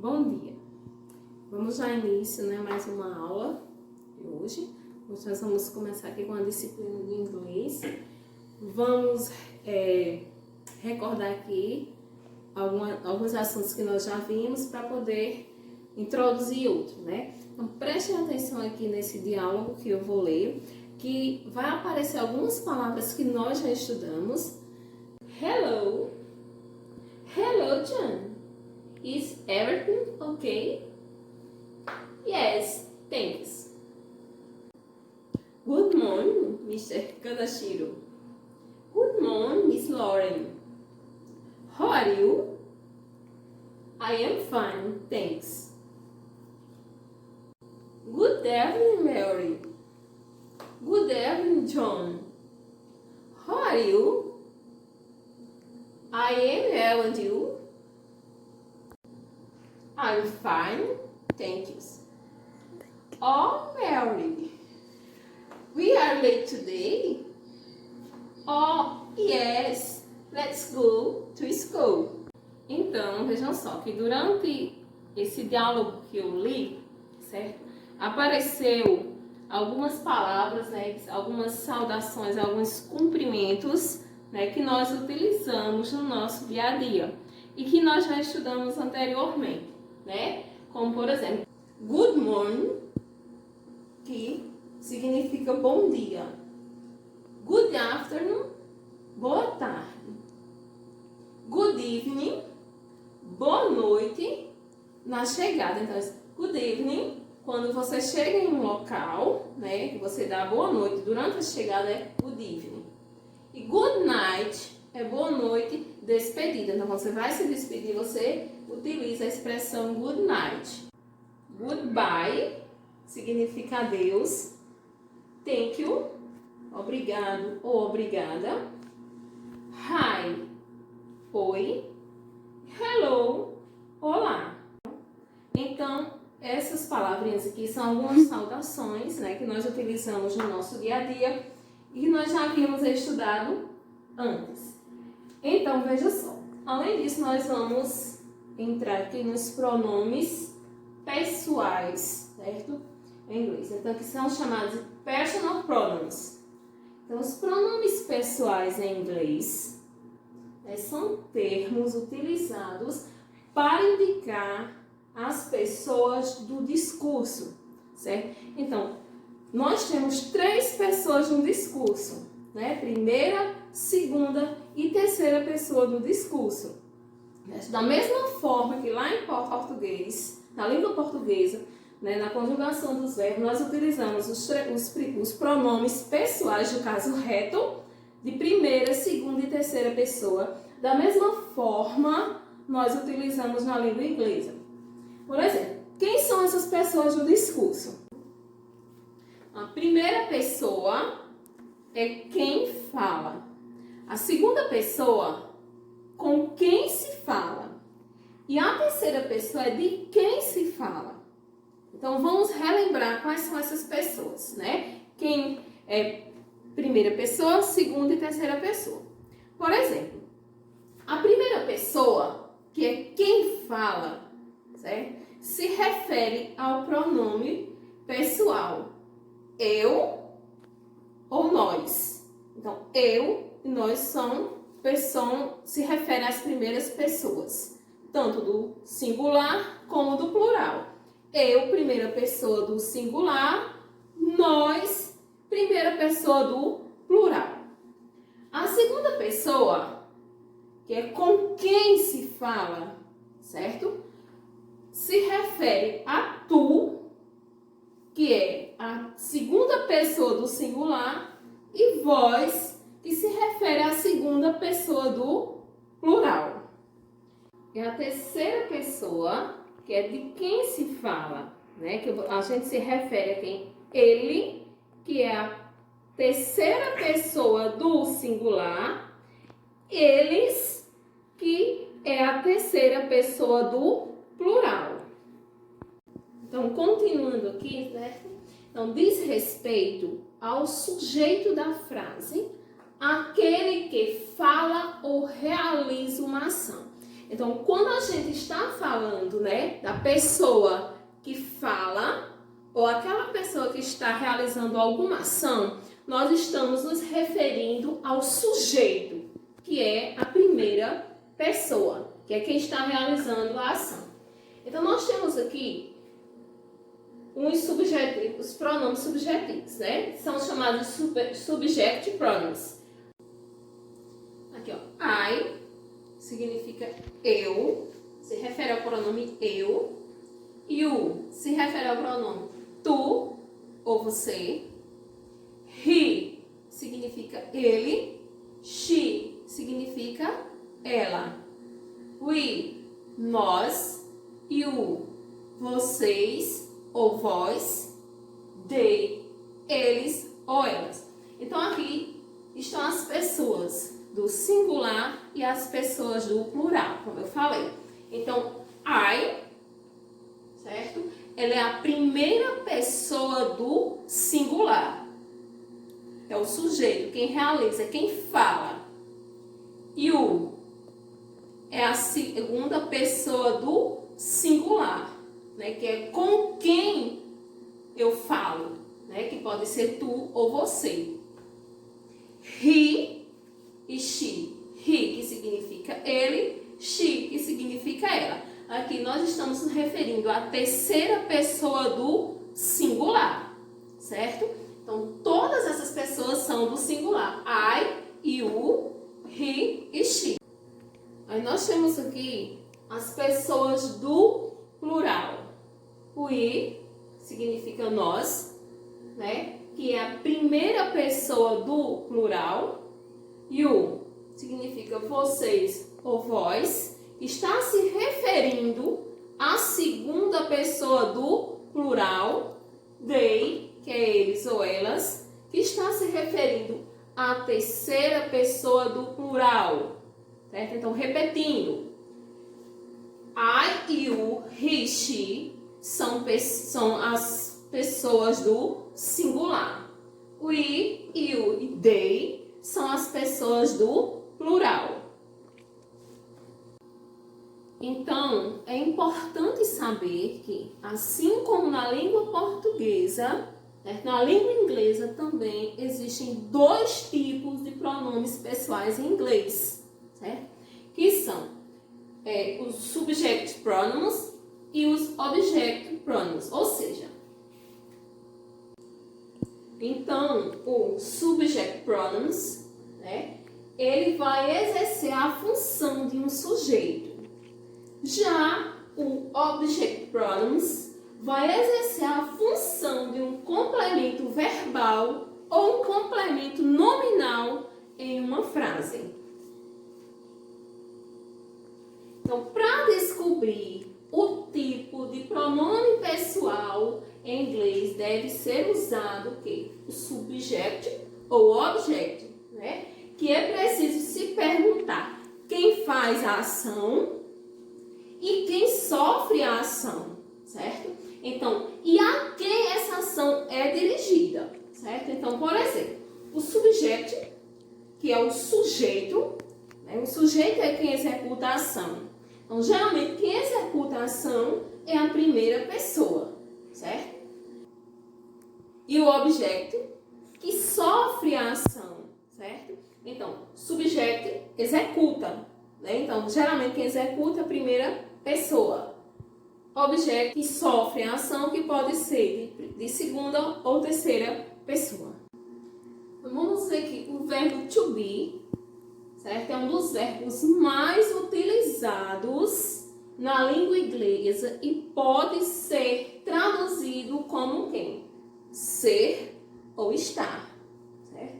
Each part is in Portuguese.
Bom dia! Vamos dar início, mais uma aula de hoje. Hoje nós vamos começar aqui com a disciplina de inglês. Vamos recordar aqui alguns assuntos que nós já vimos para poder introduzir outros, Então prestem atenção aqui nesse diálogo que eu vou ler, que vai aparecer algumas palavras que nós já estudamos. Hello! Hello, John! Is everything okay? Yes, thanks. Good morning, Mr. Kanashiro. Good morning, Miss Lauren. How are you? I am fine, thanks. Good evening, Mary. Good evening, John. How are you? I am well, and you? I'm fine, thank you. Oh, Mary, we are late today. Oh, yes, let's go to school. Então, vejam só que durante esse diálogo que eu li, certo? Apareceu algumas palavras, algumas saudações, alguns cumprimentos, que nós utilizamos no nosso dia a dia e que nós já estudamos anteriormente. Como por exemplo, good morning, que significa bom dia. Good afternoon, boa tarde. Good evening, boa noite na chegada. Então, good evening, quando você chega em um local, que você dá boa noite durante a chegada, é good evening. E good night é boa noite, despedida. Então, quando você vai se despedir, você utiliza a expressão good night. Goodbye significa adeus. Thank you, obrigado ou obrigada. Hi, oi. Hello, olá. Então, essas palavrinhas aqui são algumas saudações, que nós utilizamos no nosso dia a dia e que nós já havíamos estudado antes. Então, veja só. Além disso, nós vamos entrar aqui nos pronomes pessoais, certo? Em inglês. Então, que são chamados de personal pronouns. Então, os pronomes pessoais em inglês são termos utilizados para indicar as pessoas do discurso, certo? Então, nós temos 3 pessoas no discurso, Primeira, segunda e terceira pessoa do discurso. Da mesma forma que lá em português, na língua portuguesa, na conjugação dos verbos, nós utilizamos os pronomes pessoais, no caso reto, de primeira, segunda e terceira pessoa. Da mesma forma, nós utilizamos na língua inglesa. Por exemplo, quem são essas pessoas do discurso? A primeira pessoa é quem fala. A segunda pessoa, com quem se fala. E a terceira pessoa é de quem se fala. Então, vamos relembrar quais são essas pessoas, Quem é primeira pessoa, segunda e terceira pessoa. Por exemplo, a primeira pessoa, que é quem fala, certo? Se refere ao pronome pessoal. Eu ou nós. Então, eu e nós se refere às primeiras pessoas, tanto do singular como do plural. Eu, primeira pessoa do singular, nós, primeira pessoa do plural. A segunda pessoa, que é com quem se fala, certo? Se refere a tu, que é a segunda pessoa do singular, e vós, que se refere à segunda pessoa do plural. E a terceira pessoa, que é de quem se fala, que a gente se refere a quem? Ele, que é a terceira pessoa do singular, eles, que é a terceira pessoa do plural. Então, continuando aqui, certo? Então, diz respeito ao sujeito da frase, aquele que fala ou realiza uma ação. Então, quando a gente está falando, né, da pessoa que fala ou aquela pessoa que está realizando alguma ação, nós estamos nos referindo ao sujeito, que é a primeira pessoa, que é quem está realizando a ação. Então, nós temos aqui os pronomes subjetivos, né? São chamados subject pronouns. Aqui, ó, I significa eu, se refere ao pronome eu. You se refere ao pronome tu ou você. He significa ele. She significa ela. We, nós. You, vocês ou vós. They, eles ou elas. Então aqui estão as pessoas do singular e as pessoas do plural, como eu falei. Então, I, certo? Ela é a primeira pessoa do singular. É o sujeito, quem realiza, quem fala. You é a segunda pessoa do singular, né? Que é com quem eu falo, né? Que pode ser tu ou você. He e she. He, que significa ele, she, que significa ela. Aqui nós estamos nos referindo à terceira pessoa do singular, certo? Então, todas essas pessoas são do singular. I, you, he e she. Aí nós temos aqui as pessoas do plural. We significa nós, né? Que é a primeira pessoa do plural. You significa vocês ou vós. Está se referindo à segunda pessoa do plural. They, que é eles ou elas. Que está se referindo à terceira pessoa do plural. Certo? Então, repetindo. I, you, he, she são as pessoas do singular. We, you e they são as pessoas do plural. Então, é importante saber que, assim como na língua portuguesa, certo? Na língua inglesa também existem dois tipos de pronomes pessoais em inglês, certo? Que são os subject pronouns e os object pronouns, ou seja, então o subject pronouns, né, ele vai exercer a função de um sujeito. Já o object pronouns vai exercer a função de um complemento verbal ou um complemento nominal em uma frase. Então, para descobrir o tipo de pronome pessoal em inglês, deve ser usado o quê? O subject ou object, né? Que é preciso se perguntar quem faz a ação e quem sofre a ação, certo? Então, e a quem essa ação é dirigida, certo? Então, por exemplo, o subject, que é o sujeito, né? O sujeito é quem executa a ação. Então, geralmente, quem executa a ação é a primeira pessoa, certo? E o objeto, que sofre a ação, certo? Então, subject executa, né? Então, geralmente, quem executa é a primeira pessoa. Objeto, que sofre a ação, que pode ser de segunda ou terceira pessoa. Então, vamos ver aqui o verbo to be, certo? É um dos verbos mais utilizados na língua inglesa e pode ser traduzido como quem? Ser ou estar, certo?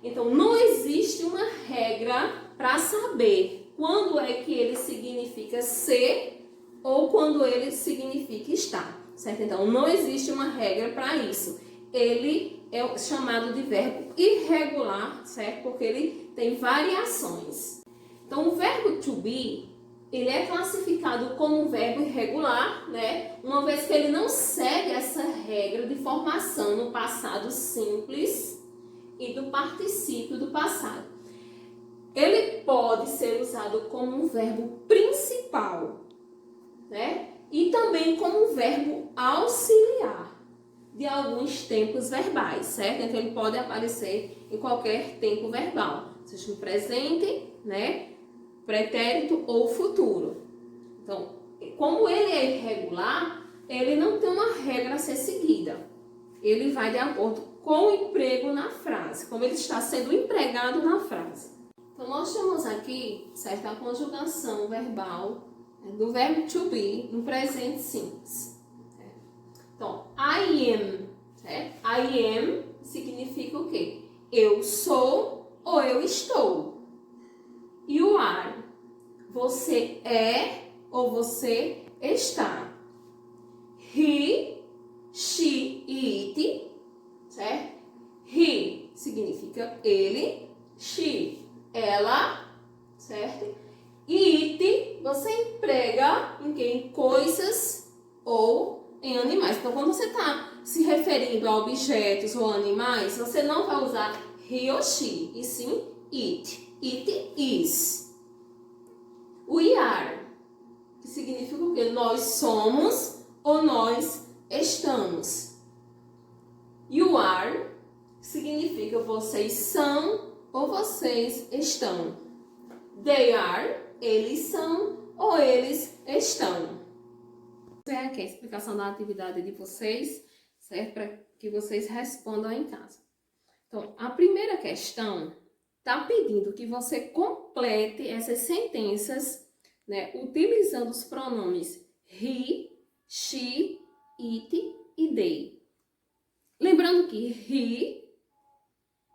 Então, não existe uma regra para saber quando é que ele significa ser ou quando ele significa estar, certo? Então, não existe uma regra para isso. Ele é chamado de verbo irregular, certo? Porque ele tem variações. Então, o verbo to be, ele é classificado como um verbo irregular, né? Uma vez que ele não segue essa regra de formação no passado simples e do particípio do passado. ele pode ser usado como um verbo principal, né? E também como um verbo auxiliar de alguns tempos verbais, certo? Então, ele pode aparecer em qualquer tempo verbal, seja no presente, né? Pretérito ou futuro. Então, como ele é irregular, ele não tem uma regra a ser seguida. Ele vai de acordo com o emprego na frase, como ele está sendo empregado na frase. Então, nós temos aqui, certo, a conjugação verbal do verbo to be no presente simples. Então, I am, certo? I am significa o quê? Eu sou ou eu estou. You are, você é ou você está. He, she e it, certo? He significa ele, she, ela, certo? E it você emprega em quê? Em coisas ou em animais. Então, quando você está se referindo a objetos ou animais, você não vai usar he ou she, e sim it. It is. We are, que significa o quê? Nós somos ou nós estamos. You are significa vocês são ou vocês estão. They are, eles são ou eles estão. Essa é aqui a explicação da atividade de vocês, certo? Para que vocês respondam em casa. Então, a primeira questão está pedindo que você complete essas sentenças, né, utilizando os pronomes he, she, it e they. Lembrando que he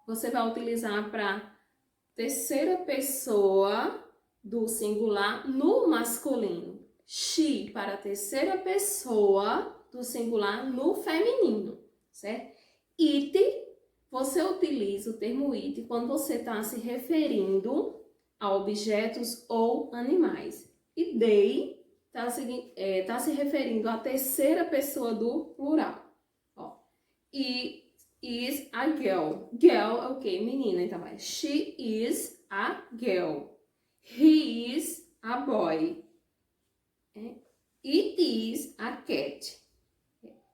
você vai utilizar para terceira pessoa do singular no masculino. She para a terceira pessoa do singular no feminino, certo? It, você utiliza o termo it quando você está se referindo a objetos ou animais. E they está se referindo à terceira pessoa do plural. Ó, e is a girl. Girl é o quê? Menina. Então vai. She is a girl. He is a boy. It is a cat.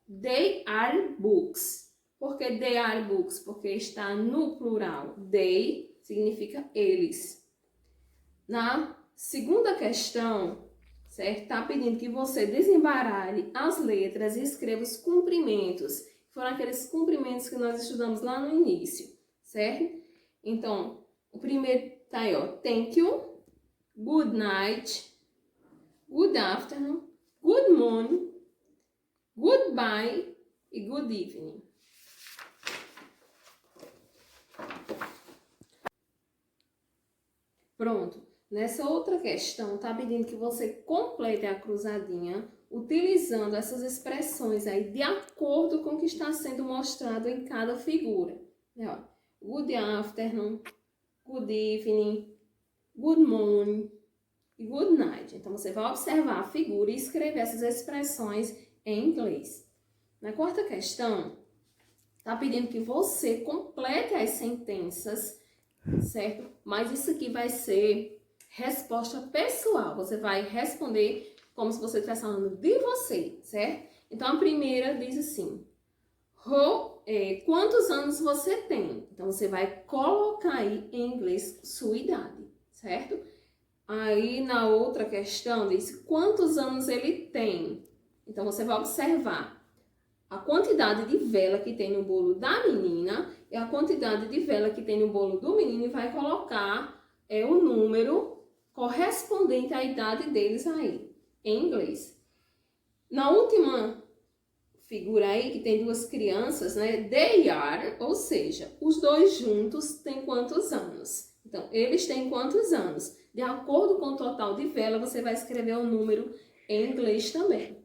They are books. Por que they are books? Porque está no plural. They significa eles. Na segunda questão, certo? Está pedindo que você desembaralhe as letras e escreva os cumprimentos. Foram aqueles cumprimentos que nós estudamos lá no início, certo? Então, o primeiro tá aí, ó. Thank you, good night, good afternoon, good morning, goodbye e good evening. Pronto. Nessa outra questão, tá pedindo que você complete a cruzadinha utilizando essas expressões aí de acordo com o que está sendo mostrado em cada figura. Ó, good afternoon, good evening, good morning e good night. Então, você vai observar a figura e escrever essas expressões em inglês. Na quarta questão, tá pedindo que você complete as sentenças, certo? Mas isso aqui vai ser resposta pessoal. Você vai responder como se você estivesse falando de você, certo? Então, a primeira diz assim: quantos anos você tem? Então, você vai colocar aí em inglês sua idade, certo? Aí, na outra questão, diz quantos anos ele tem? Então, você vai observar a quantidade de vela que tem no bolo da menina e a quantidade de vela que tem no bolo do menino e vai colocar o número correspondente à idade deles aí, em inglês. Na última figura aí, que tem duas crianças, né? They are, ou seja, os dois juntos têm quantos anos? Então, eles têm quantos anos? De acordo com o total de vela, você vai escrever o número em inglês também.